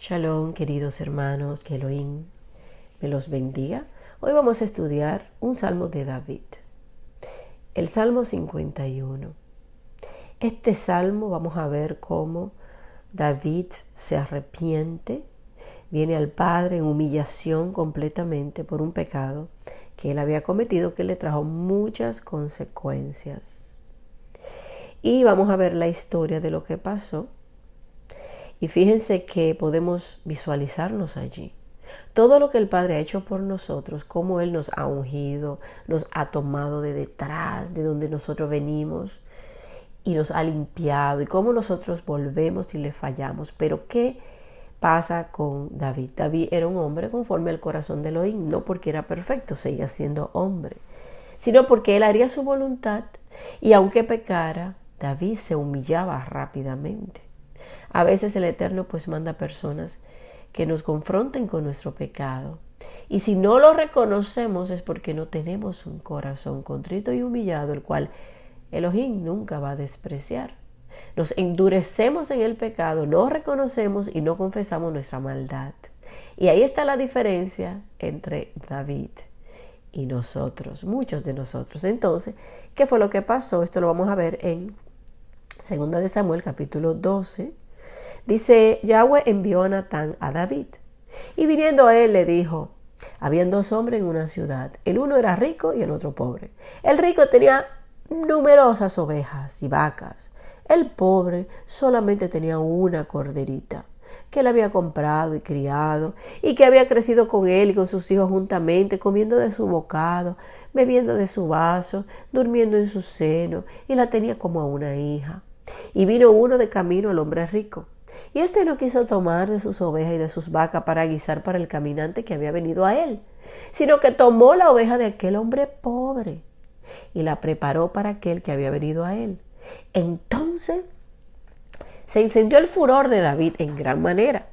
Shalom, queridos hermanos, que Elohim me los bendiga. Hoy vamos a estudiar un salmo de David, el Salmo 51. Este salmo vamos a ver cómo David se arrepiente, viene al Padre en humillación completamente por un pecado que él había cometido que le trajo muchas consecuencias. Y vamos a ver la historia de lo que pasó. Y fíjense que podemos visualizarnos allí. Todo lo que el Padre ha hecho por nosotros, cómo Él nos ha ungido, nos ha tomado de detrás, de donde nosotros venimos, y nos ha limpiado, y cómo nosotros volvemos y le fallamos. Pero ¿qué pasa con David? David era un hombre conforme al corazón de Elohim, no porque era perfecto, seguía siendo hombre, sino porque Él haría su voluntad, y aunque pecara, David se humillaba rápidamente. A veces el Eterno pues manda personas que nos confronten con nuestro pecado. Y si no lo reconocemos es porque no tenemos un corazón contrito y humillado, el cual Elohim nunca va a despreciar. Nos endurecemos en el pecado, no reconocemos y no confesamos nuestra maldad. Y ahí está la diferencia entre David y nosotros, muchos de nosotros. Entonces, ¿qué fue lo que pasó? Esto lo vamos a ver en 2 de Samuel capítulo 12. Dice, Yahweh envió a Natán a David, y viniendo a él le dijo, habían dos hombres en una ciudad, el uno era rico y el otro pobre. El rico tenía numerosas ovejas y vacas, el pobre solamente tenía una corderita, que él había comprado y criado, y que había crecido con él y con sus hijos juntamente, comiendo de su bocado, bebiendo de su vaso, durmiendo en su seno, y la tenía como a una hija. Y vino uno de camino al hombre rico, y éste no quiso tomar de sus ovejas y de sus vacas para guisar para el caminante que había venido a él, sino que tomó la oveja de aquel hombre pobre y la preparó para aquel que había venido a él. Entonces se encendió el furor de David en gran manera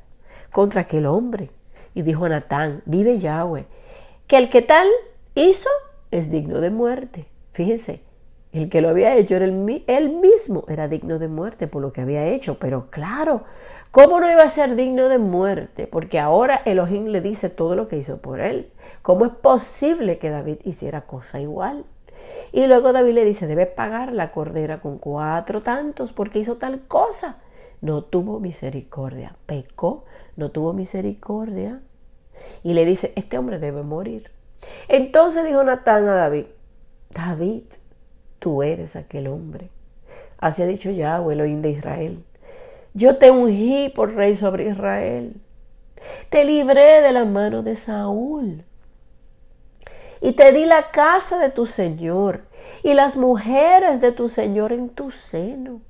contra aquel hombre, y dijo a Natán, vive Yahweh, que el que tal hizo es digno de muerte. Fíjense, el que lo había hecho era él mismo, era digno de muerte por lo que había hecho. Pero claro, ¿cómo no iba a ser digno de muerte? Porque ahora Elohim le dice todo lo que hizo por él. ¿Cómo es posible que David hiciera cosa igual? Y luego David le dice, debe pagar la cordera con 4 tantos porque hizo tal cosa. No tuvo misericordia, pecó, no tuvo misericordia. Y le dice, este hombre debe morir. Entonces dijo Natán a David, David, tú eres aquel hombre. Así ha dicho Yahweh, Elohim de Israel. Yo te ungí por rey sobre Israel. Te libré de la mano de Saúl. Y te di la casa de tu Señor y las mujeres de tu Señor en tu seno.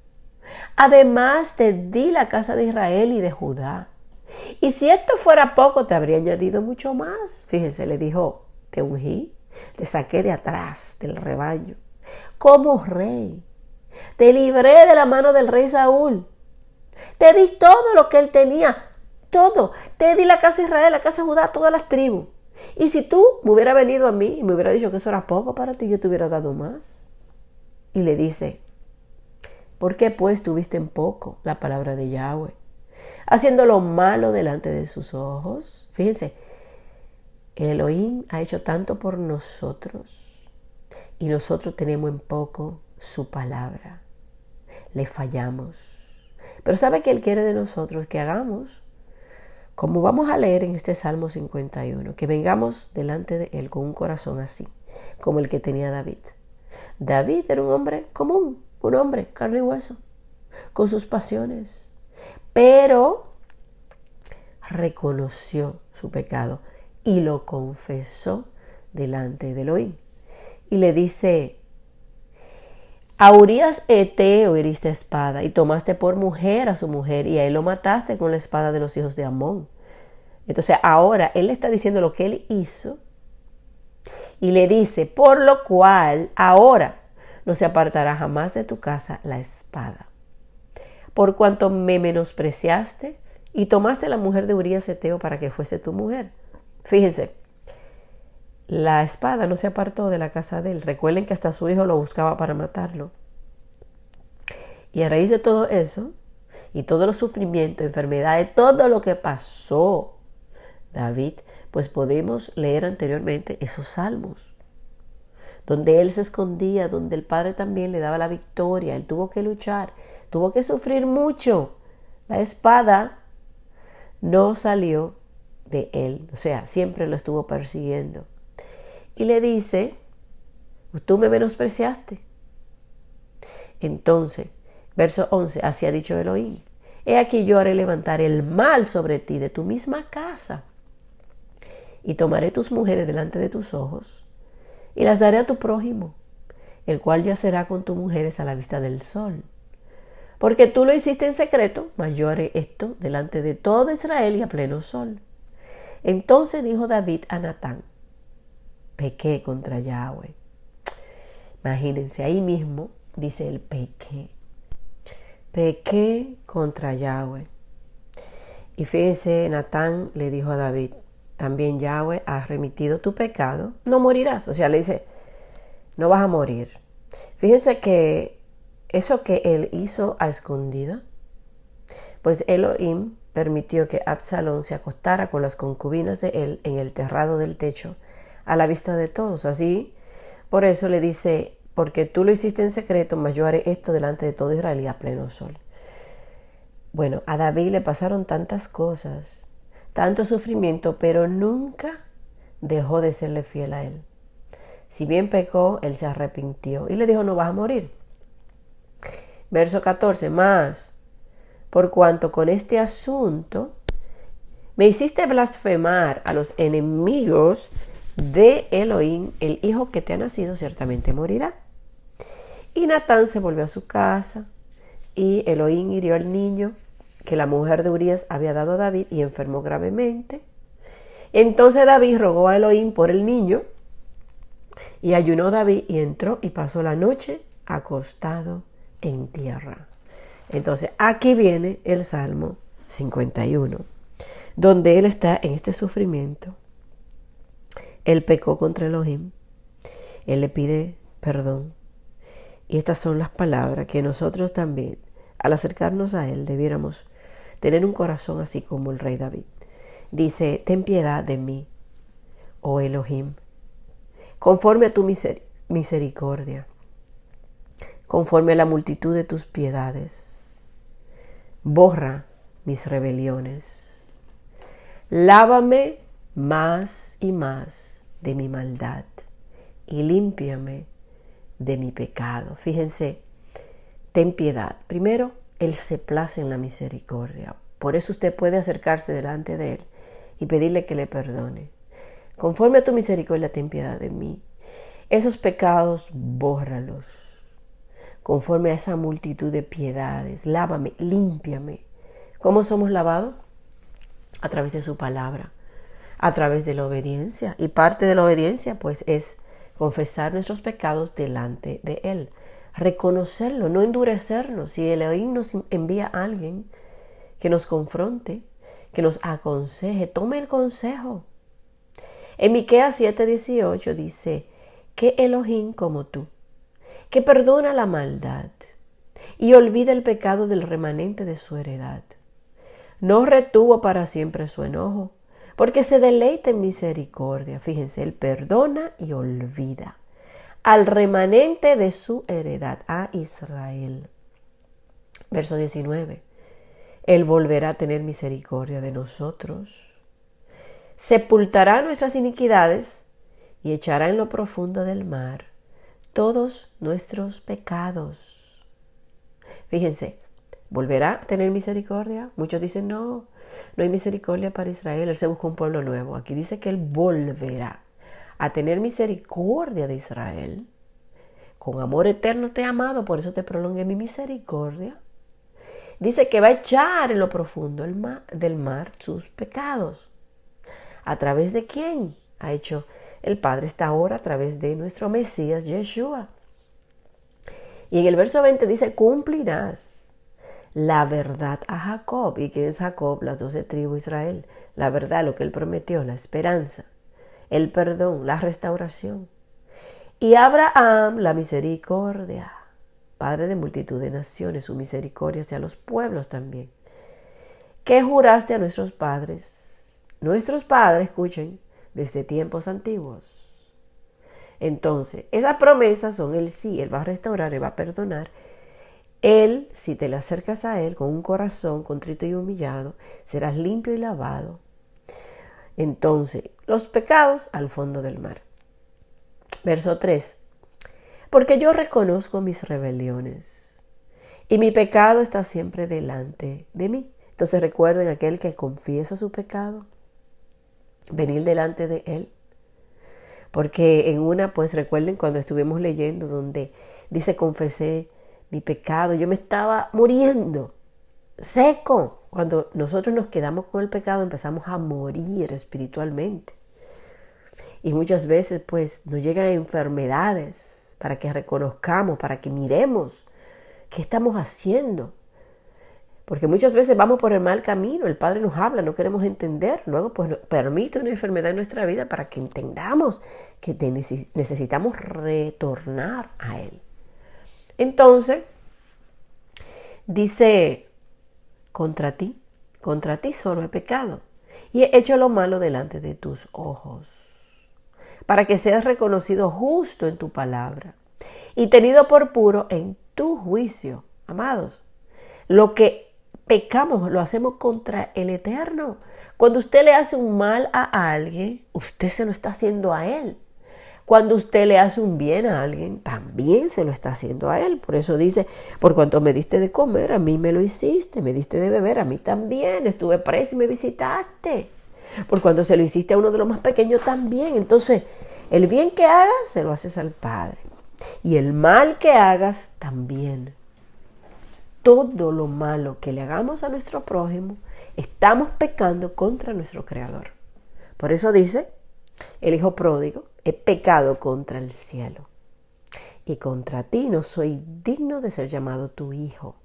Además te di la casa de Israel y de Judá. Y si esto fuera poco, te habría añadido mucho más. Fíjense, le dijo, te ungí, te saqué de atrás del rebaño como rey, te libré de la mano del rey Saúl, te di todo lo que él tenía, todo, te di la casa de Israel, la casa de Judá, todas las tribus. Y si tú me hubieras venido a mí y me hubieras dicho que eso era poco para ti, yo te hubiera dado más. Y le dice, ¿por qué pues tuviste en poco la palabra de Yahweh, haciendo lo malo delante de sus ojos? Fíjense, el Elohim ha hecho tanto por nosotros y nosotros tenemos en poco su palabra. Le fallamos. Pero ¿sabe qué Él quiere de nosotros? Que hagamos, como vamos a leer en este Salmo 51, que vengamos delante de Él con un corazón así, como el que tenía David. David era un hombre común, un hombre carne y hueso, con sus pasiones, pero reconoció su pecado y lo confesó delante de Elohim. Y le dice, a Urías Eteo heriste espada y tomaste por mujer a su mujer y a él lo mataste con la espada de los hijos de Amón. Entonces ahora él le está diciendo lo que él hizo y le dice, por lo cual ahora no se apartará jamás de tu casa la espada. Por cuanto me menospreciaste y tomaste la mujer de Urías Eteo para que fuese tu mujer. Fíjense, la espada no se apartó de la casa de él. Recuerden que hasta su hijo lo buscaba para matarlo. Y a raíz de todo eso, y todos los sufrimientos, enfermedades, todo lo que pasó David, pues podemos leer anteriormente esos salmos, donde él se escondía, donde el Padre también le daba la victoria. Él tuvo que luchar, tuvo que sufrir mucho. La espada no salió de él, o sea, siempre lo estuvo persiguiendo. Y le dice, tú me menospreciaste. Entonces, verso 11, así ha dicho Elohim, he aquí yo haré levantar el mal sobre ti de tu misma casa, y tomaré tus mujeres delante de tus ojos, y las daré a tu prójimo, el cual yacerá con tus mujeres a la vista del sol. Porque tú lo hiciste en secreto, mas yo haré esto delante de todo Israel y a pleno sol. Entonces dijo David a Natán, pequé contra Yahweh. Imagínense, ahí mismo dice el pequé. Pequé contra Yahweh. Y fíjense, Natán le dijo a David, también Yahweh ha remitido tu pecado, no morirás. O sea, le dice, no vas a morir. Fíjense que eso que él hizo a escondida, pues Elohim permitió que Absalón se acostara con las concubinas de él en el terrado del techo, a la vista de todos. Así, por eso le dice, porque tú lo hiciste en secreto, mas yo haré esto delante de todo Israel y a pleno sol. Bueno, a David le pasaron tantas cosas, tanto sufrimiento, pero nunca dejó de serle fiel a él. Si bien pecó, él se arrepintió y le dijo, no vas a morir. Verso 14, más, por cuanto con este asunto me hiciste blasfemar a los enemigos de Elohim, el hijo que te ha nacido ciertamente morirá. Y Natán se volvió a su casa, y Elohim hirió al niño que la mujer de Urías había dado a David y enfermó gravemente. Entonces David rogó a Elohim por el niño, y ayunó David y entró y pasó la noche acostado en tierra. Entonces aquí viene el Salmo 51, donde él está en este sufrimiento. Él pecó contra Elohim, él le pide perdón. Y estas son las palabras que nosotros también, al acercarnos a él, debiéramos tener un corazón así como el rey David. Dice, ten piedad de mí, oh Elohim, conforme a tu misericordia, conforme a la multitud de tus piedades. Borra mis rebeliones. Lávame más y más de mi maldad y límpiame de mi pecado. Fíjense, ten piedad. Primero, él se place en la misericordia. Por eso usted puede acercarse delante de él y pedirle que le perdone. Conforme a tu misericordia, ten piedad de mí. Esos pecados, bórralos. Conforme a esa multitud de piedades, lávame, límpiame. ¿Cómo somos lavados? A través de su palabra, a través de la obediencia. Y parte de la obediencia, pues, es confesar nuestros pecados delante de él. Reconocerlo, no endurecernos. Si Elohim nos envía a alguien que nos confronte, que nos aconseje, tome el consejo. En Miqueas 7:18 dice, ¿qué Elohim como tú, que perdona la maldad y olvida el pecado del remanente de su heredad? No retuvo para siempre su enojo, porque se deleita en misericordia. Fíjense, él perdona y olvida al remanente de su heredad, a Israel. Verso 19. Él volverá a tener misericordia de nosotros, sepultará nuestras iniquidades y echará en lo profundo del mar todos nuestros pecados. Fíjense, ¿volverá a tener misericordia? Muchos dicen, no hay misericordia para Israel, él se busca un pueblo nuevo. Aquí dice que él volverá a tener misericordia de Israel. Con amor eterno te he amado, por eso te prolongué mi misericordia. Dice que va a echar en lo profundo del mar sus pecados. ¿A través de quién? Ha hecho el Padre esta obra a través de nuestro Mesías, Yeshua. Y en el verso 20 dice, cumplirás la verdad a Jacob. ¿Y quién es Jacob? Las 12 tribus de Israel. La verdad, lo que él prometió, la esperanza, el perdón, la restauración. Y a Abraham la misericordia. Padre de multitud de naciones, su misericordia hacia los pueblos también. ¿Qué juraste a nuestros padres? Nuestros padres, escuchen, desde tiempos antiguos. Entonces, esas promesas son el sí, Él va a restaurar, Él va a perdonar. Él, si te le acercas a Él con un corazón contrito y humillado, serás limpio y lavado. Entonces, los pecados al fondo del mar. Verso 3. Porque yo reconozco mis rebeliones y mi pecado está siempre delante de mí. Entonces recuerden aquel que confiesa su pecado, venir delante de Él. Porque en una, pues recuerden cuando estuvimos leyendo donde dice confesé mi pecado, yo me estaba muriendo, seco. Cuando nosotros nos quedamos con el pecado empezamos a morir espiritualmente. Y muchas veces pues nos llegan enfermedades para que reconozcamos, para que miremos qué estamos haciendo. Porque muchas veces vamos por el mal camino, el Padre nos habla, no queremos entender, luego pues permite una enfermedad en nuestra vida para que entendamos que necesitamos retornar a Él. Entonces, dice, contra ti solo he pecado y he hecho lo malo delante de tus ojos, para que seas reconocido justo en tu palabra y tenido por puro en tu juicio. Amados, lo que pecamos lo hacemos contra el Eterno. Cuando usted le hace un mal a alguien, usted se lo está haciendo a Él. Cuando usted le hace un bien a alguien, también se lo está haciendo a Él. Por eso dice, por cuanto me diste de comer, a mí me lo hiciste. Me diste de beber, a mí también. Estuve preso y me visitaste. Por cuando se lo hiciste a uno de los más pequeños, también. Entonces, el bien que hagas, se lo haces al Padre. Y el mal que hagas, también. Todo lo malo que le hagamos a nuestro prójimo, estamos pecando contra nuestro Creador. Por eso dice el hijo pródigo, he pecado contra el cielo y contra ti no soy digno de ser llamado tu hijo.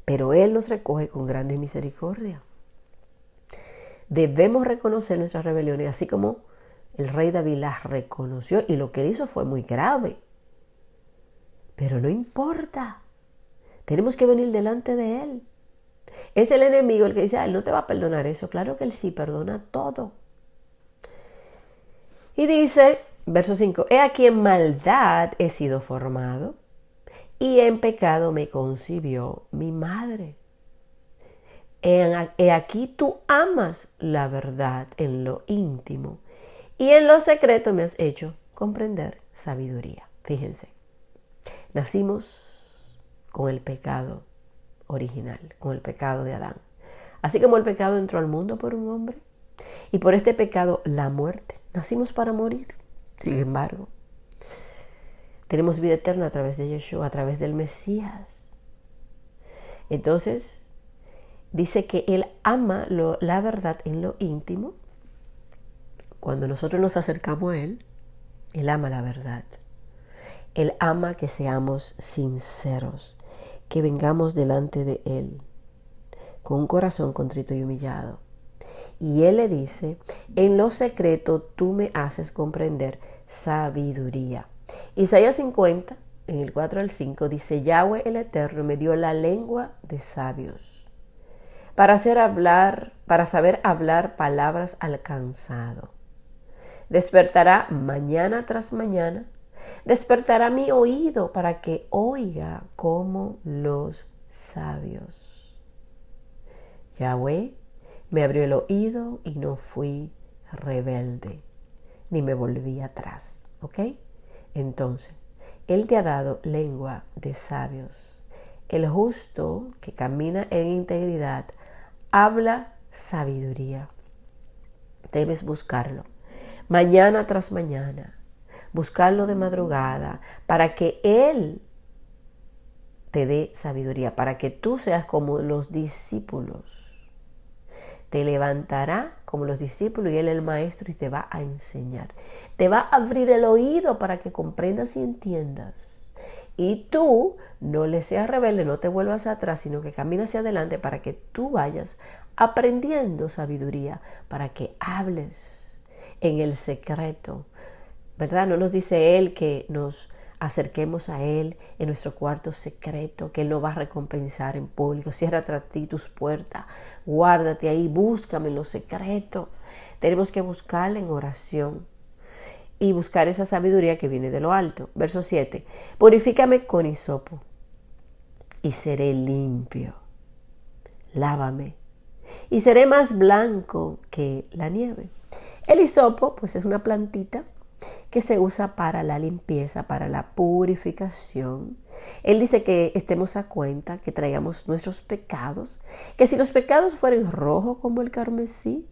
Pero Él nos recoge con grande misericordia. Debemos reconocer nuestras rebeliones, así como el rey David las reconoció y lo que él hizo fue muy grave. Pero no importa. Tenemos que venir delante de Él. Es el enemigo el que dice, Él no te va a perdonar eso. Claro que Él sí perdona todo. Y dice, verso 5, he aquí en maldad he sido formado y en pecado me concibió mi madre. He aquí tú amas la verdad en lo íntimo y en lo secreto me has hecho comprender sabiduría. Fíjense, nacimos con el pecado original, con el pecado de Adán. Así como el pecado entró al mundo por un hombre y por este pecado la muerte. Nacimos para morir. Sin embargo, tenemos vida eterna a través de Yeshua, a través del Mesías. Entonces, dice que Él ama la verdad en lo íntimo. Cuando nosotros nos acercamos a Él, Él ama la verdad. Él ama que seamos sinceros, que vengamos delante de Él con un corazón contrito y humillado. Y Él le dice, en lo secreto tú me haces comprender sabiduría. Isaías 50, en el 4 al 5, dice, Yahweh el Eterno me dio la lengua de sabios para saber hablar palabras al cansado. Despertará mañana tras mañana, despertará mi oído para que oiga como los sabios. Yahweh me abrió el oído y no fui rebelde, ni me volví atrás. ¿Ok? Entonces, Él te ha dado lengua de sabios. El justo que camina en integridad habla sabiduría. Debes buscarlo mañana tras mañana. Buscarlo de madrugada para que Él te dé sabiduría, para que tú seas como los discípulos. Te levantará como los discípulos y Él el maestro y te va a enseñar. Te va a abrir el oído para que comprendas y entiendas. Y tú no le seas rebelde, no te vuelvas atrás, sino que camines hacia adelante para que tú vayas aprendiendo sabiduría, para que hables en el secreto. ¿Verdad? No nos dice Él que nos acerquemos a Él en nuestro cuarto secreto, que Él nos va a recompensar en público. Cierra tras ti tus puertas, guárdate ahí, búscame en lo secreto. Tenemos que buscarle en oración y buscar esa sabiduría que viene de lo alto. Verso 7. Purifícame con hisopo y seré limpio. Lávame y seré más blanco que la nieve. El hisopo, pues, es una plantita que se usa para la limpieza, para la purificación. Él dice que estemos a cuenta, que traigamos nuestros pecados, que si los pecados fueren rojos como el carmesí,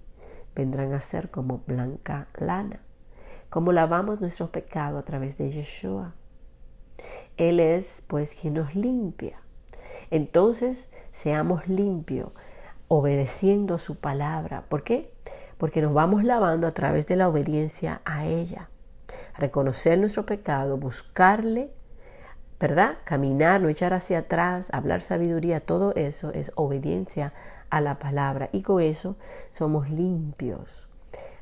vendrán a ser como blanca lana. Como lavamos nuestros pecados a través de Yeshua. Él es, pues, quien nos limpia. Entonces, seamos limpios, obedeciendo su palabra. ¿Por qué? Porque nos vamos lavando a través de la obediencia a ella. Reconocer nuestro pecado, buscarle, ¿verdad? Caminar, no echar hacia atrás, hablar sabiduría, todo eso es obediencia a la palabra. Y con eso somos limpios,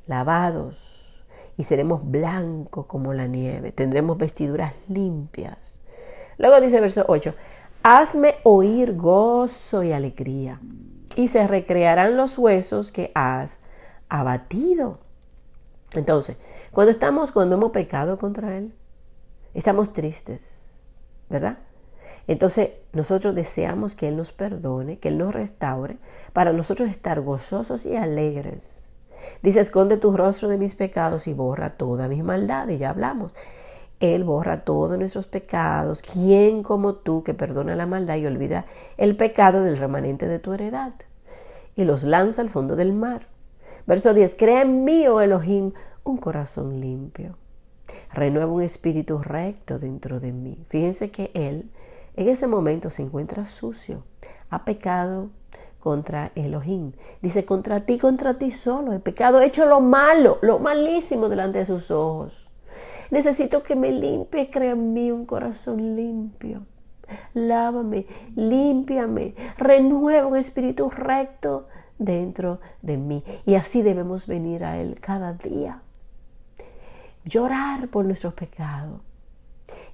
lavados y seremos blancos como la nieve. Tendremos vestiduras limpias. Luego dice verso 8, hazme oír gozo y alegría y se recrearán los huesos que has abatido. Entonces, cuando hemos pecado contra Él, estamos tristes, ¿verdad? Entonces, nosotros deseamos que Él nos perdone, que Él nos restaure, para nosotros estar gozosos y alegres. Dice, esconde tu rostro de mis pecados y borra toda mi maldad. Y ya hablamos. Él borra todos nuestros pecados. ¿Quién como tú que perdona la maldad y olvida el pecado del remanente de tu heredad? Y los lanza al fondo del mar. Verso 10. Crea en mí, oh Elohim, un corazón limpio. Renueva un espíritu recto dentro de mí. Fíjense que él en ese momento se encuentra sucio. Ha pecado contra Elohim. Dice, contra ti solo he pecado. He hecho lo malo, lo malísimo delante de sus ojos. Necesito que me limpie. Crea en mí un corazón limpio. Lávame, límpiame. Renueva un espíritu recto dentro de mí. Y así debemos venir a Él cada día. Llorar por nuestros pecados.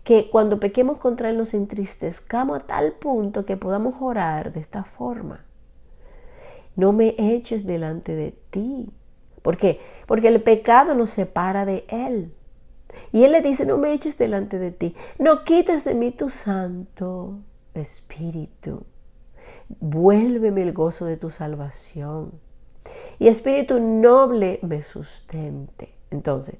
Que cuando pequemos contra Él nos entristezcamos a tal punto que podamos orar de esta forma. No me eches delante de ti. ¿Por qué? Porque el pecado nos separa de Él. Y Él le dice, no me eches delante de ti. No quites de mí tu Santo Espíritu. Vuélveme el gozo de tu salvación. Y espíritu noble me sustente. Entonces,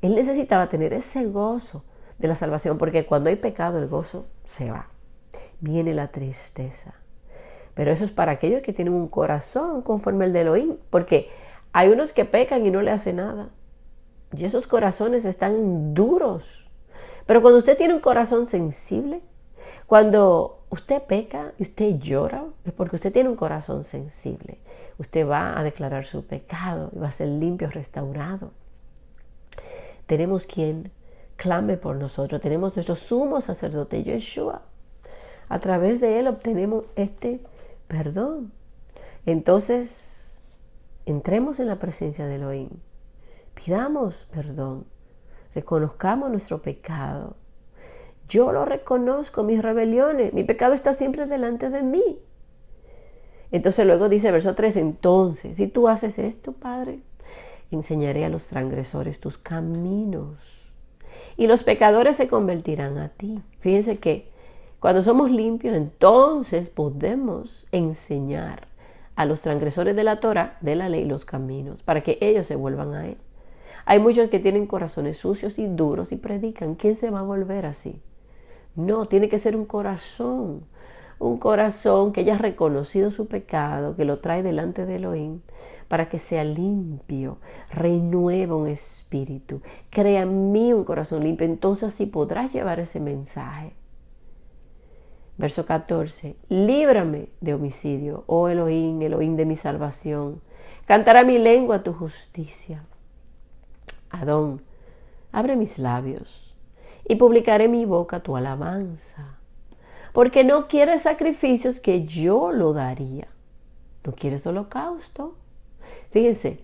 Él necesitaba tener ese gozo de la salvación, porque cuando hay pecado el gozo se va. Viene la tristeza. Pero eso es para aquellos que tienen un corazón conforme al de Elohim, porque hay unos que pecan y no le hacen nada. Y esos corazones están duros. Pero cuando usted tiene un corazón sensible, cuando usted peca y usted llora, es porque usted tiene un corazón sensible. Usted va a declarar su pecado y va a ser limpio, restaurado. Tenemos quien clame por nosotros. Tenemos nuestro sumo sacerdote, Yeshua. A través de Él obtenemos este perdón. Entonces, entremos en la presencia de Elohim. Pidamos perdón. Reconozcamos nuestro pecado. Yo lo reconozco, mis rebeliones. Mi pecado está siempre delante de mí. Entonces luego dice verso 3, entonces, si tú haces esto, Padre, enseñaré a los transgresores tus caminos y los pecadores se convertirán a ti. Fíjense que cuando somos limpios, entonces podemos enseñar a los transgresores de la Torah, de la ley, los caminos, para que ellos se vuelvan a Él. Hay muchos que tienen corazones sucios y duros y predican. ¿Quién se va a volver así? No, tiene que ser un corazón que haya reconocido su pecado, que lo trae delante de Elohim, para que sea limpio. Renueva un espíritu. Crea en mí un corazón limpio. Entonces sí podrás llevar ese mensaje. Verso 14. Líbrame de homicidio, oh Elohim, Elohim de mi salvación. Cantará mi lengua tu justicia. Adón, abre mis labios y publicaré mi boca tu alabanza. Porque no quieres sacrificios que yo lo daría. No quieres holocausto. Fíjense,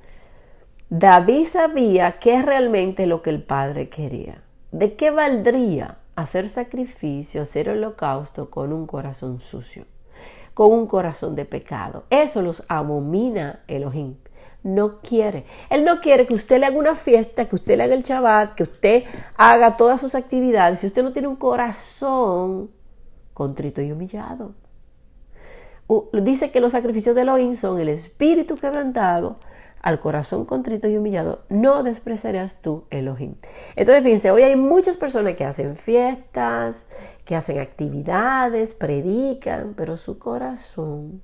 David sabía qué es realmente lo que el Padre quería. ¿De qué valdría hacer sacrificio, hacer holocausto con un corazón sucio, con un corazón de pecado. Eso los abomina Elohim. No quiere. Él no quiere que usted le haga una fiesta, que usted le haga el Shabbat, que usted haga todas sus actividades si usted no tiene un corazón contrito y humillado. Dice que los sacrificios de Elohim son el espíritu quebrantado, al corazón contrito y humillado, no despreciarás tú, Elohim. Entonces, fíjense, hoy hay muchas personas que hacen fiestas, que hacen actividades, predican, pero su corazón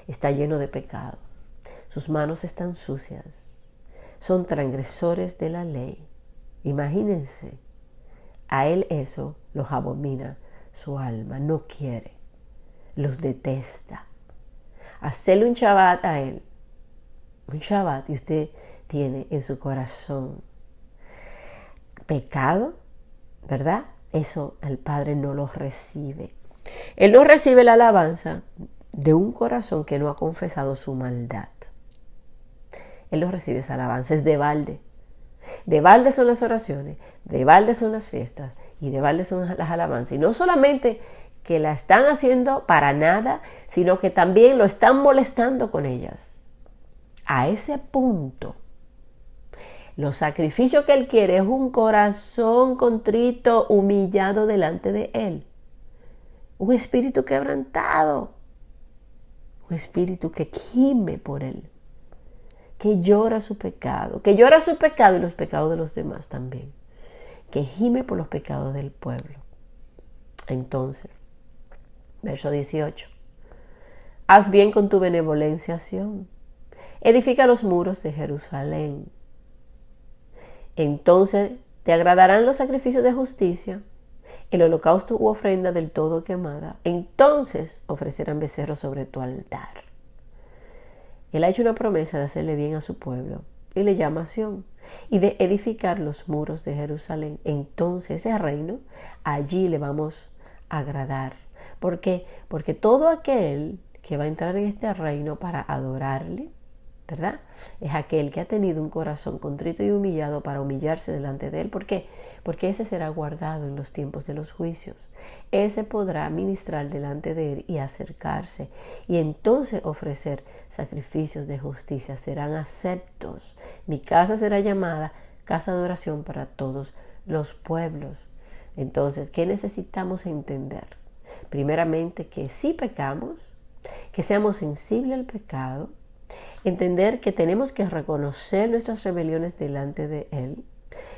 está lleno de pecado. Sus manos están sucias. Son transgresores de la ley. Imagínense, a él eso los abomina su alma, no quiere, los detesta. Hacerle un Shabbat a él, un Shabbat, y usted tiene en su corazón pecado, ¿verdad? Eso el Padre no lo recibe. Él no recibe la alabanza de un corazón que no ha confesado su maldad. Él no recibe esa alabanza, es de balde. De balde son las oraciones, de balde son las fiestas y de balde son las alabanzas. Y no solamente que la están haciendo para nada, sino que también lo están molestando con ellas. A ese punto, los sacrificios que él quiere es un corazón contrito, humillado delante de él. Un espíritu quebrantado. Un espíritu que gime por él. Que llora su pecado. Que llora su pecado y los pecados de los demás también. Que gime por los pecados del pueblo. Entonces, verso 18. Haz bien con tu benevolencia, Sión. Edifica los muros de Jerusalén. Entonces te agradarán los sacrificios de justicia, el holocausto u ofrenda del todo quemada. Entonces ofrecerán becerros sobre tu altar. Él ha hecho una promesa de hacerle bien a su pueblo y le llama Sión y de edificar los muros de Jerusalén. Entonces ese reino, allí le vamos a agradar. ¿Por qué? Porque todo aquel que va a entrar en este reino para adorarle, ¿verdad? Es aquel que ha tenido un corazón contrito y humillado para humillarse delante de él. ¿Por qué? Porque ese será guardado en los tiempos de los juicios. Ese podrá ministrar delante de él y acercarse y entonces ofrecer sacrificios de justicia. Serán aceptos. Mi casa será llamada casa de oración para todos los pueblos. Entonces, ¿qué necesitamos entender? Primeramente, que sí pecamos, que seamos sensibles al pecado, entender que tenemos que reconocer nuestras rebeliones delante de él,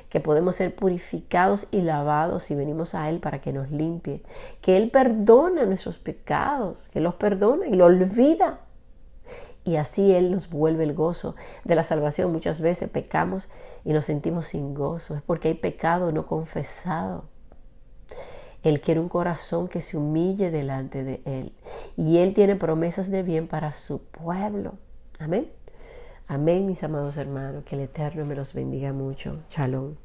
que podemos ser purificados y lavados si venimos a él para que nos limpie, que él perdona nuestros pecados, que los perdona y los olvida. Y así él nos vuelve el gozo de la salvación. Muchas veces pecamos y nos sentimos sin gozo. Es porque hay pecado no confesado. Él quiere un corazón que se humille delante de él. Y él tiene promesas de bien para su pueblo. Amén. Amén, mis amados hermanos. Que el Eterno me los bendiga mucho. Shalom.